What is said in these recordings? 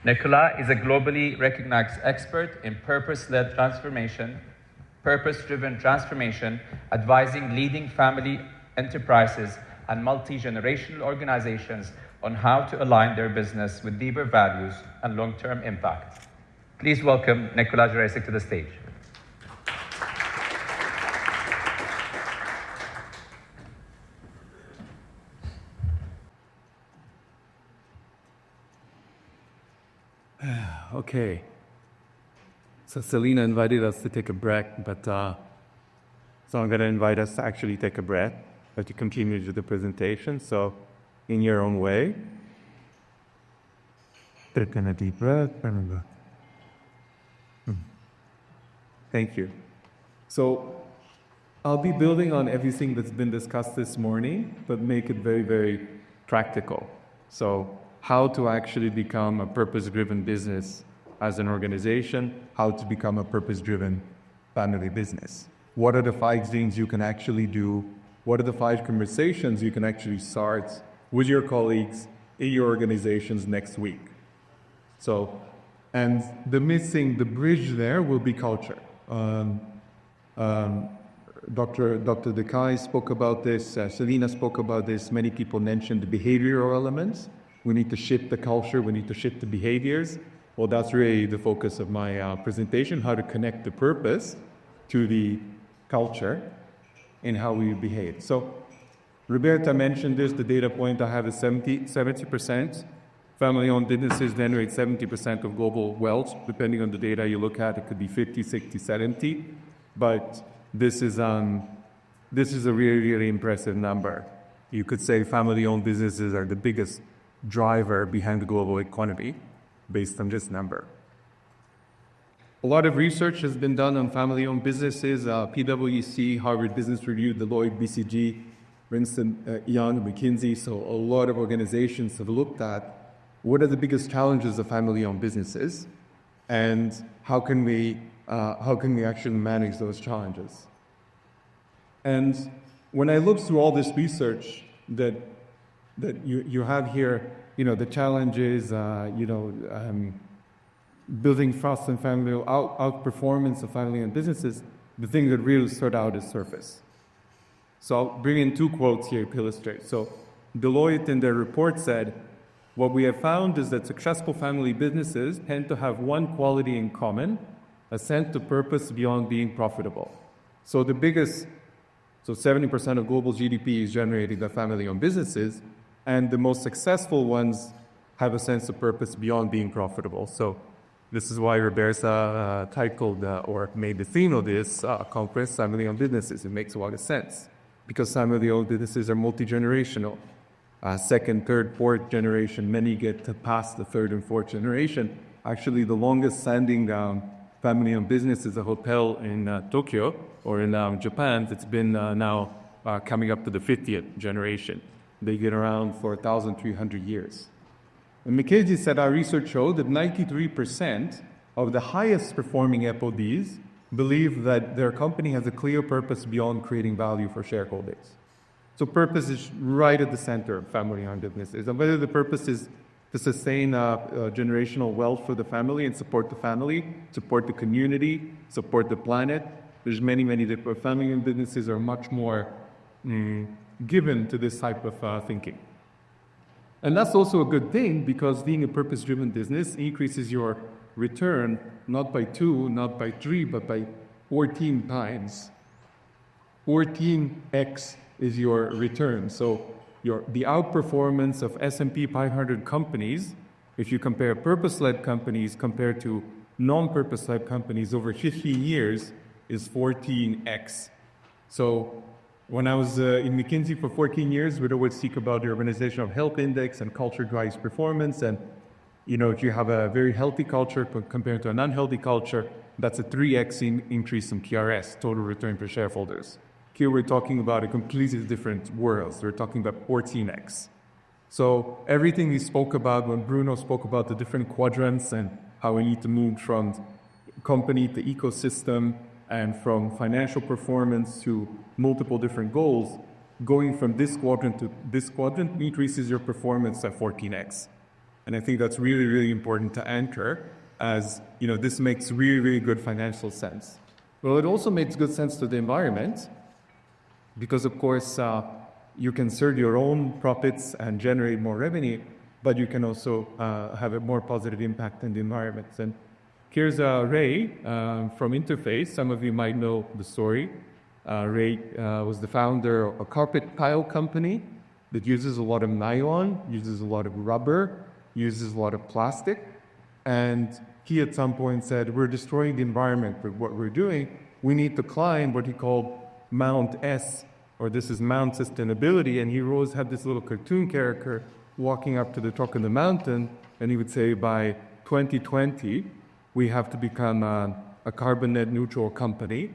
Nikola is a globally recognized expert in purpose-led transformation, purpose-driven transformation, advising leading family enterprises and multi-generational organizations on how to align their business with deeper values and long-term impact. Please welcome Nikola Jurisic to the stage. Okay, so Selena invited us to take a break, but so I'm going to invite us to actually take a breath, but to continue with the presentation. So, in your own way, take in a deep breath. Thank you. So, I'll be building on everything that's been discussed this morning, but make it very, very practical. So, how to actually become a purpose-driven business as an organization, how to become a purpose-driven family business. What are the 5 things you can actually do? What are the 5 conversations you can actually start with your colleagues in your organizations next week? So, and the bridge there will be culture. Dr. Dekai spoke about this, Selena spoke about this, many people mentioned the behavioral elements. We need to shift the culture, we need to shift the behaviors. Well, that's really the focus of my presentation, how to connect the purpose to the culture and how we behave. So, Roberta mentioned this, the data point I have is 70%. Family-owned businesses generate 70% of global wealth. Depending on the data you look at, it could be 50, 60, 70. But this is a really, really impressive number. You could say family-owned businesses are the biggest driver behind the global economy based on this number. A lot of research has been done on family-owned businesses, PwC, Harvard Business Review, Deloitte, BCG, Ernst & Young, McKinsey. So a lot of organizations have looked at what are the biggest challenges of family-owned businesses and how can we actually manage those challenges. And when I look through all this research that you have here, the challenges, building trust in family, outperformance of family-owned businesses, the thing that really stood out is surface. So I'll bring in 2 quotes here to illustrate. So Deloitte in their report said, what we have found is that successful family businesses tend to have one quality in common, a sense of purpose beyond being profitable. So 70% of global GDP is generated by family-owned businesses, and the most successful ones have a sense of purpose beyond being profitable. So this is why Roberta titled or made the theme of this conference, Family-Owned Businesses. It makes a lot of sense because family-owned businesses are multi-generational. Second, third, fourth generation, many get to past the 3rd and 4th generation. Actually, the longest standing family-owned business is a hotel in Tokyo or in Japan. It's been now coming up to the 50th generation. They get around for 1,300 years. And McKinsey said our research showed that 93% of the highest performing FODs believe that their company has a clear purpose beyond creating value for shareholders. So purpose is right at the center of family-owned businesses. And whether the purpose is to sustain generational wealth for the family and support the family, support the community, support the planet, there's many different family-owned businesses are much more given to this type of thinking. And that's also a good thing because being a purpose-driven business increases your return not by 2, not by 3, but by 14 times. 14x is your return. So the outperformance of S&P 500 companies, if you compare purpose-led companies compared to non-purpose-led companies over 15 years, is 14x. So when I was in McKinsey for 14 years, we'd always speak about the organizational health index and culture drives performance. And, if you have a very healthy culture compared to an unhealthy culture, that's a 3x increase in PRS, total return for shareholders. Here we're talking about a completely different world. We're talking about 14x. So everything we spoke about when Bruno spoke about the different quadrants and how we need to move from company to ecosystem and from financial performance to multiple different goals, going from this quadrant to this quadrant increases your performance at 14x. And I think that's really, really important to anchor as, this makes really, really good financial sense. Well, it also makes good sense to the environment because, of course, you can serve your own profits and generate more revenue, but you can also have a more positive impact on the environment. And here's Ray from Interface. Some of you might know the story. Ray was the founder of a carpet tile company that uses a lot of nylon, uses a lot of rubber, uses a lot of plastic. And he at some point said, we're destroying the environment with what we're doing. We need to climb what he called Mount S, or this is Mount Sustainability. And he always had this little cartoon character walking up to the top of the mountain. And he would say, by 2020, we have to become a carbon net neutral company,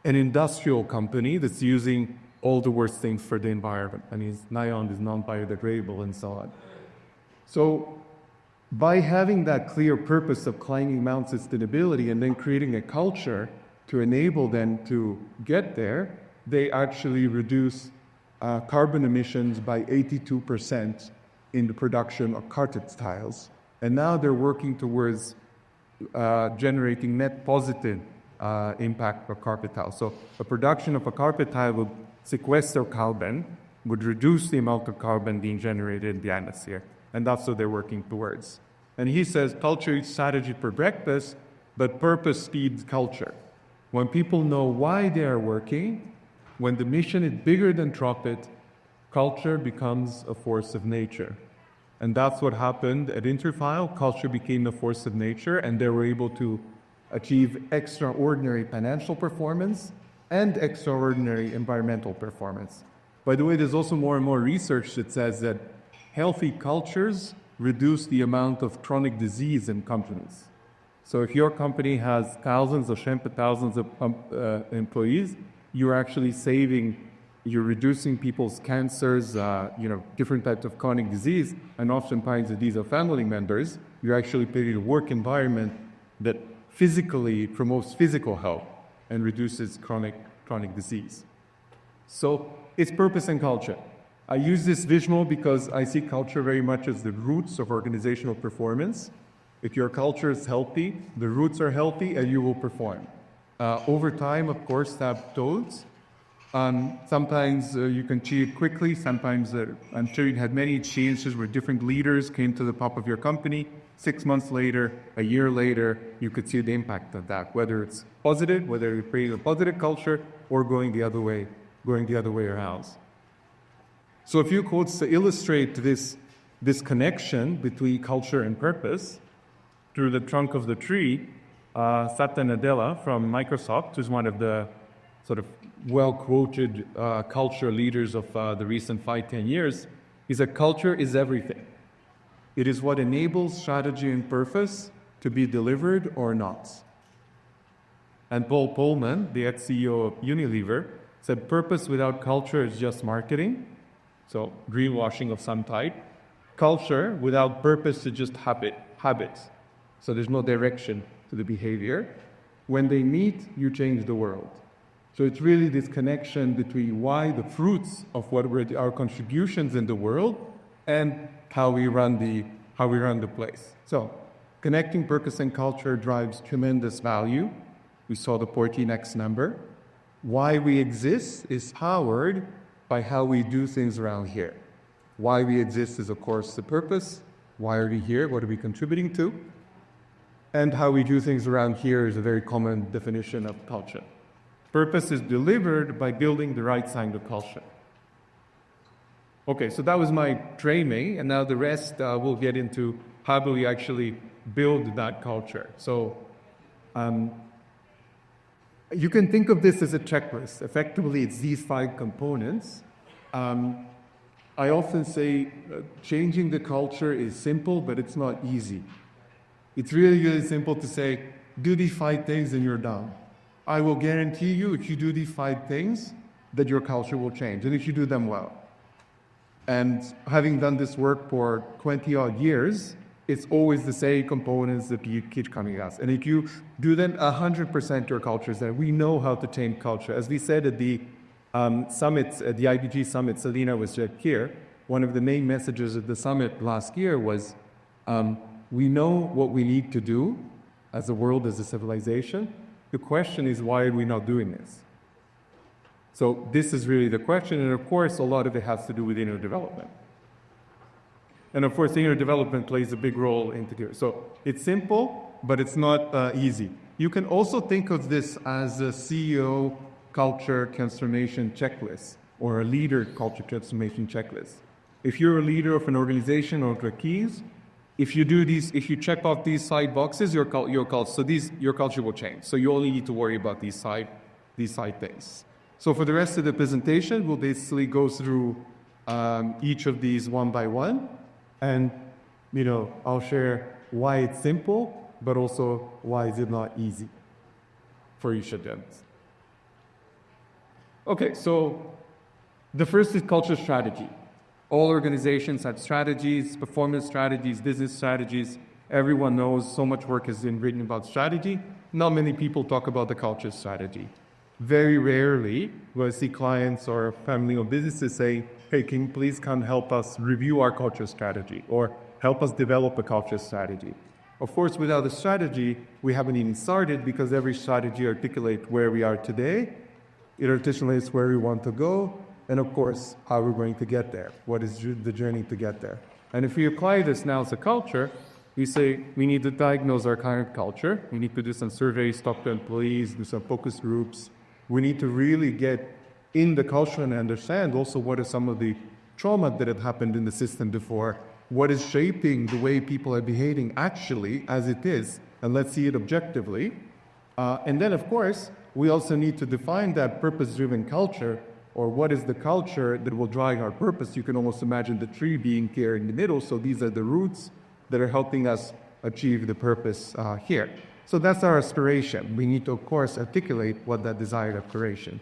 an industrial company that's using all the worst things for the environment. I mean, nylon is non-biodegradable and so on. So by having that clear purpose of climbing Mount Sustainability and then creating a culture to enable them to get there, they actually reduce carbon emissions by 82% in the production of carpet tiles. And now they're working towards generating net positive impact for carpet tiles. So the production of a carpet tile would sequester carbon, would reduce the amount of carbon being generated in the atmosphere. And that's what they're working towards. And he says culture eats strategy for breakfast, but purpose feeds culture. When people know why they are working, when the mission is bigger than profit, culture becomes a force of nature. And that's what happened at Interfile. Culture became a force of nature, and they were able to achieve extraordinary financial performance and extraordinary environmental performance. By the way, there's also more and more research that says that healthy cultures reduce the amount of chronic disease in companies. So if your company has thousands of employees, you're actually you're reducing people's cancers, different types of chronic disease, and oftentimes these are family members. You're actually creating a work environment that physically promotes physical health and reduces chronic disease. So it's purpose and culture. I use this visual because I see culture very much as the roots of organizational performance. If your culture is healthy, the roots are healthy, and you will perform. Over time, of course, that builds. Sometimes you can achieve quickly. Sometimes, I'm sure you had many changes where different leaders came to the top of your company. 6 months later, a year later, you could see the impact of that, whether it's positive, whether you're creating a positive culture, or going the other way around. So a few quotes to illustrate this connection between culture and purpose. Through the trunk of the tree, Satya Nadella from Microsoft, who's one of the sort of well-quoted culture leaders of the recent 5-10 years, he said, culture is everything. It is what enables strategy and purpose to be delivered or not. And Paul Pullman, the ex-CEO of Unilever, said purpose without culture is just marketing, so greenwashing of some type. Culture without purpose is just habits. So there's no direction to the behavior. When they meet, you change the world. So it's really this connection between why the fruits of what were our contributions in the world and how we run the place. So connecting purpose and culture drives tremendous value. We saw the 14x number. Why we exist is powered by how we do things around here. Why we exist is, of course, the purpose. Why are we here? What are we contributing to? And how we do things around here is a very common definition of culture. Purpose is delivered by building the right kind of culture. Okay, so that was my framing, and now the rest we'll get into how do we actually build that culture. So you can think of this as a checklist. Effectively, it's these 5 components. I often say changing the culture is simple, but it's not easy. It's really, really simple to say, do these 5 things and you're done. I will guarantee you, if you do these 5 things, that your culture will change, and if you do them well. And having done this work for 20-odd years, it's always the same components that keep coming at us. And if you do them 100%, your culture is there. We know how to change culture. As we said at the summits, at the IBG summit, Selena was just here. One of the main messages of the summit last year was, We know what we need to do as a world, as a civilization. The question is, why are we not doing this? So this is really the question, and of course, a lot of it has to do with inner development. And of course, inner development plays a big role into here. So it's simple, but it's not easy. You can also think of this as a CEO culture transformation checklist or a leader culture transformation checklist. If you're a leader of an organization or of keys, if you do these, if you check off these side boxes, your culture will change. So you only need to worry about these side things. So for the rest of the presentation, we'll basically go through each of these one by one, and I'll share why it's simple, but also why is it not easy for each of them. Okay, so the first is culture strategy. All organizations have strategies, performance strategies, business strategies. Everyone knows so much work has been written about strategy. Not many people talk about the culture strategy. Very rarely will I see clients or family-owned businesses say, hey, can you please come help us review our culture strategy or help us develop a culture strategy? Of course, without a strategy, we haven't even started because every strategy articulates where we are today, it articulates where we want to go, and of course, how we're going to get there. What is the journey to get there? And if we apply this now as a culture, we say we need to diagnose our current culture. We need to do some surveys, talk to employees, do some focus groups. We need to really get in the culture and understand also what are some of the trauma that have happened in the system before, what is shaping the way people are behaving actually as it is, and let's see it objectively. And then, of course, we also need to define that purpose-driven culture, or what is the culture that will drive our purpose. You can almost imagine the tree being here in the middle, so these are the roots that are helping us achieve the purpose here. So that's our aspiration. We need to, of course, articulate what that desired aspiration.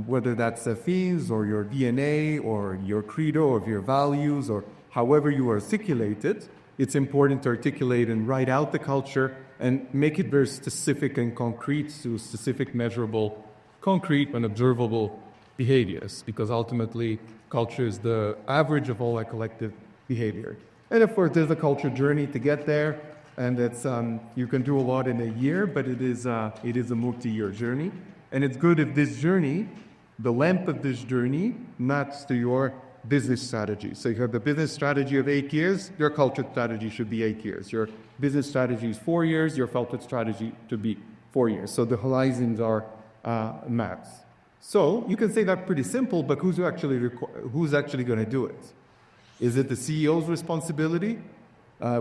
Whether that's the themes or your DNA or your credo or your values or however you articulate it, it's important to articulate and write out the culture and make it very specific and concrete to specific, measurable, concrete and observable behaviors, because ultimately culture is the average of all our collective behavior. And of course, there's a culture journey to get there, and it's you can do a lot in a year, but it is a multi-year journey. And it's good if this journey, the length of this journey, matches to your business strategy. So you have the business strategy of 8 years, your culture strategy should be 8 years. Your business strategy is 4 years, your culture strategy should be 4 years. So the horizons are mapped. So you can say that's pretty simple, but who's actually going to do it? Is it the CEO's responsibility?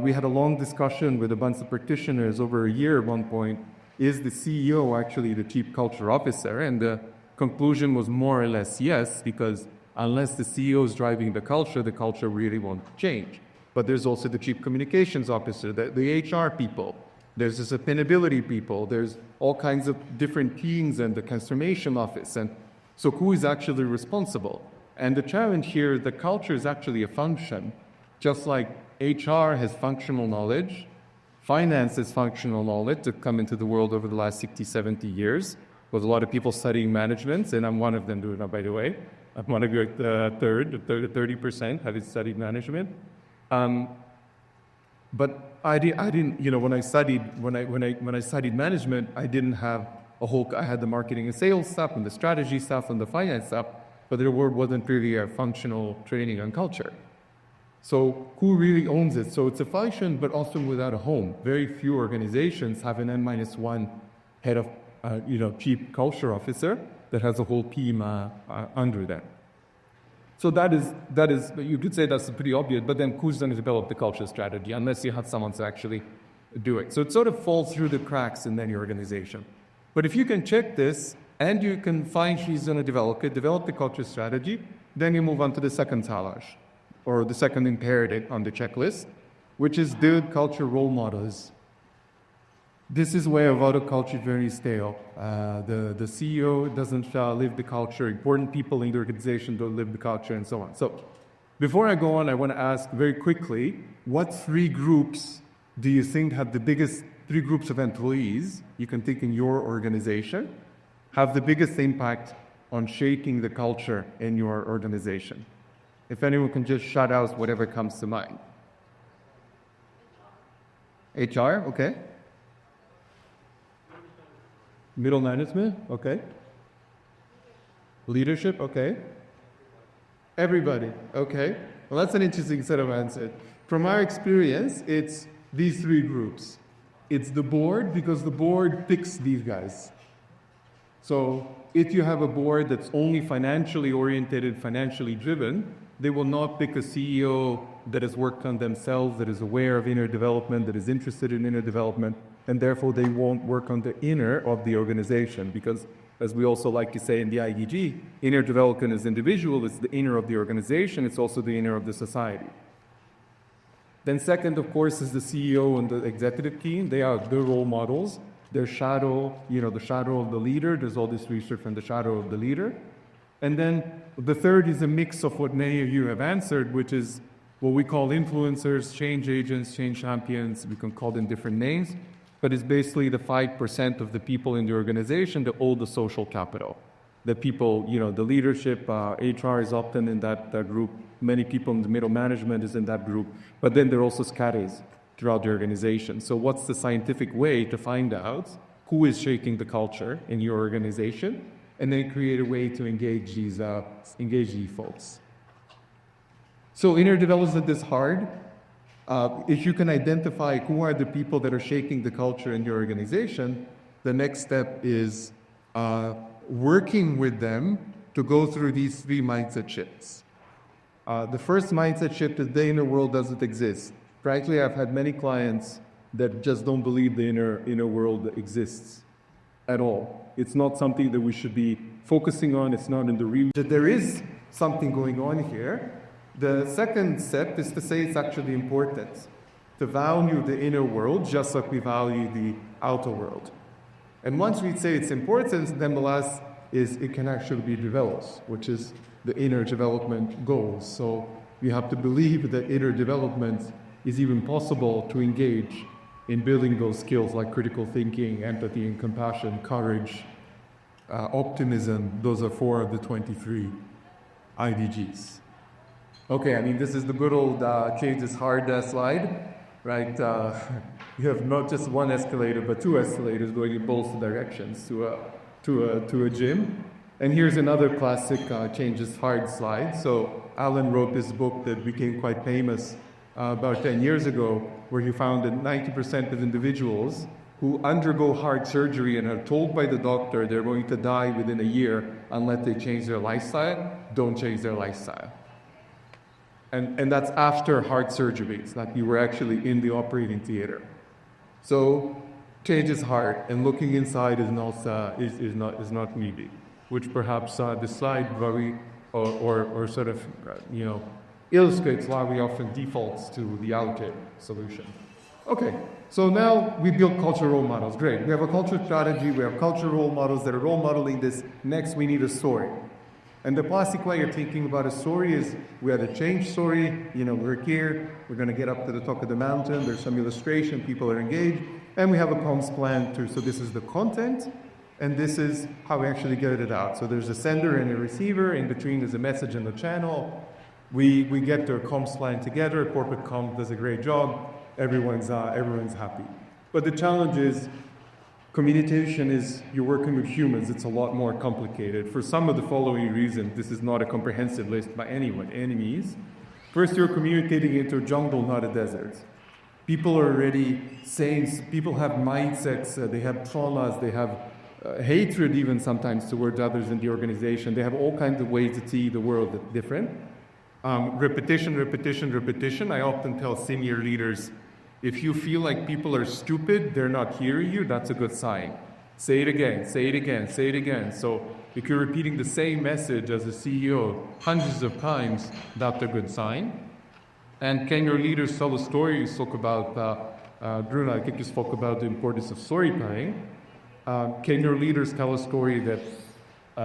We had a long discussion with a bunch of practitioners over a year at one point. Is the CEO actually the chief culture officer? And the conclusion was more or less yes, because unless the CEO is driving the culture really won't change. But there's also the chief communications officer, the HR people. There's the sustainability people. There's all kinds of different teams and the transformation office. And so who is actually responsible? And the challenge here, the culture is actually a function. Just like HR has functional knowledge, finance has functional knowledge that come into the world over the last 60, 70 years, with a lot of people studying management, and I'm one of them doing that, by the way. I'm one of your 30% have studied management. But I didn't, when I studied management, I didn't have I had the marketing and sales stuff and the strategy stuff and the finance stuff, but there wasn't really a functional training on culture. So who really owns it? So it's a function, but often without a home. Very few organizations have an N-1 head of, chief culture officer that has a whole team under them. So that is, you could say that's pretty obvious, but then who's going to develop the culture strategy unless you have someone to actually do it? So it sort of falls through the cracks in any organization. But if you can check this and you can find who's going to develop the culture strategy, then you move on to the second challenge, or the second imperative on the checklist, which is build culture role models. This is where a lot of culture journeys stale. The CEO doesn't live the culture. Important people in the organization don't live the culture, and so on. So before I go on, I want to ask very quickly, what 3 groups do you think have the biggest 3 groups of employees, you can think in your organization, have the biggest impact on shaping the culture in your organization? If anyone can just shout out whatever comes to mind. HR, okay. Middle management, okay. Leadership, okay. Everybody, okay. Well, that's an interesting set of answers. From our experience, it's these three groups. It's the board, because the board picks these guys. So if you have a board that's only financially oriented, financially driven, they will not pick a CEO that has worked on themselves, that is aware of inner development, that is interested in inner development, and therefore they won't work on the inner of the organization, because as we also like to say in the IDG, inner development is individual, it's the inner of the organization, it's also the inner of the society. Then second, of course, is the CEO and the executive team. They are the role models. Their shadow, the shadow of the leader. There's all this research on the shadow of the leader. And then the third is a mix of what many of you have answered, which is what we call influencers, change agents, change champions. We can call them different names, but it's basically the 5% of the people in the organization that hold the social capital. The people, the leadership, HR is often in that group. Many people in the middle management is in that group, but then there are also scatters throughout the organization. So what's the scientific way to find out who is shaping the culture in your organization, and then create a way to engage these folks. So inner development is hard. If you can identify who are the people that are shaping the culture in your organization, the next step is working with them to go through these three mindset shifts. The first mindset shift is the inner world doesn't exist. Frankly, I've had many clients that just don't believe the inner world exists at all. It's not something that we should be focusing on. It's not in the real. There is something going on here. The second step is to say it's actually important to value the inner world just like we value the outer world. And once we say it's important, then the last is it can actually be developed, which is the inner development goals. So we have to believe that inner development is even possible to engage in building those skills like critical thinking, empathy and compassion, courage, optimism. Those are 4 of the 23 IDGs. Okay, this is the good old change is hard slide, right? You have not just one escalator, but 2 escalators going in both directions to a gym. And here's another classic change is hard slide. So Alan wrote this book that became quite famous about 10 years ago, where he found that 90% of individuals who undergo heart surgery and are told by the doctor they're going to die within a year unless they change their lifestyle, don't change their lifestyle. And that's after heart surgery. It's like you were actually in the operating theater. So change is hard, and looking inside is not easy, which perhaps this slide very or sort of illustrates why we often default to the outer solution. Okay, so now we build cultural role models. Great. We have a culture strategy. We have cultural role models that are role modeling this. Next, we need a story. And the classic way of thinking about a story is we have a change story. We're here. We're going to get up to the top of the mountain. There's some illustration. People are engaged. And we have a comms plan too. So this is the content. And this is how we actually get it out. So there's a sender and a receiver. In between there's a message and the channel. We get their comms plan together. Corporate comms does a great job. Everyone's happy. But the challenge is communication is you're working with humans. It's a lot more complicated. For some of the following reasons, this is not a comprehensive list by anyone. Enemies. First, you're communicating into a jungle, not a desert. People are already saying, people have mindsets, they have traumas, they have hatred even sometimes towards others in the organization. They have all kinds of ways to see the world that's different. Repetition. I often tell senior leaders, if you feel like people are stupid, they're not hearing you, that's a good sign. Say it again. So if you're repeating the same message as a CEO hundreds of times, that's a good sign. And can your leaders tell a story? You spoke about, Bruna, I think you spoke about the importance of storytelling. Can your leaders tell a story that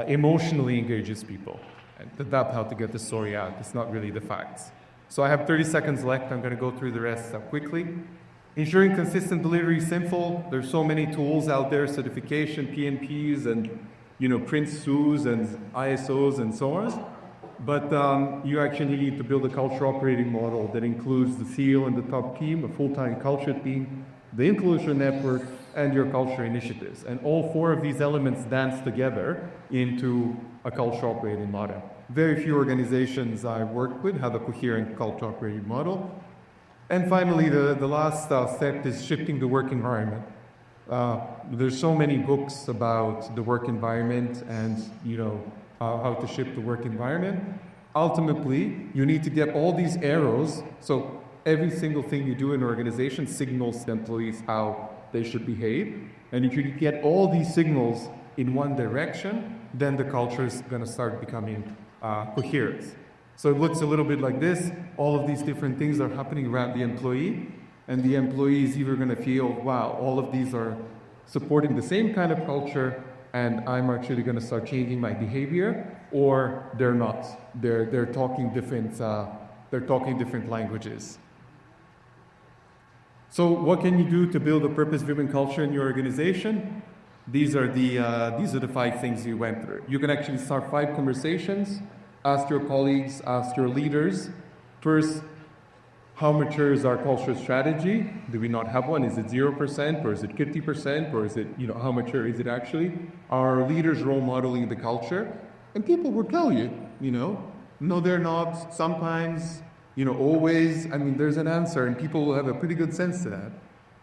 emotionally engages people? And that's how to get the story out. It's not really the facts. So I have 30 seconds left. I'm going to go through the rest quickly. Ensuring consistent delivery is simple. There's so many tools out there, certification, PMPs, and Prince2s and ISOs and so on. But you actually need to build a culture operating model that includes the CEO and the top team, a full-time culture team, the influencer network, and your culture initiatives. And all four of these elements dance together into a culture operating model. Very few organizations I work with have a coherent culture operating model. And finally, the last step is shifting the work environment. There's so many books about the work environment and how to shift the work environment. Ultimately, you need to get all these arrows, so every single thing you do in an organization signals to employees how they should behave. And if you get all these signals in one direction, then the culture is going to start becoming coherent. So it looks a little bit like this. All of these different things are happening around the employee, and the employee is either going to feel, wow, all of these are supporting the same kind of culture, and I'm actually going to start changing my behavior, or they're not. They're talking different languages. So what can you do to build a purpose-driven culture in your organization? These are the 5 things you went through. You can actually start 5 conversations. Ask your colleagues, ask your leaders. First, how mature is our culture strategy? Do we not have one? Is it 0%, or is it 50%, or is it, how mature is it actually? Are our leaders role modeling the culture? And people will tell you, no, they're not. Sometimes, always. There's an answer, and people will have a pretty good sense to that.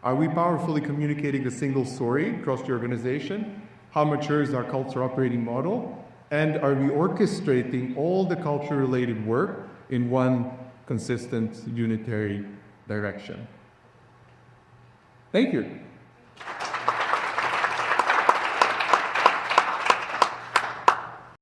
Are we powerfully communicating a single story across the organization? How mature is our culture operating model? And are we orchestrating all the culture-related work in one consistent, unitary direction? Thank you.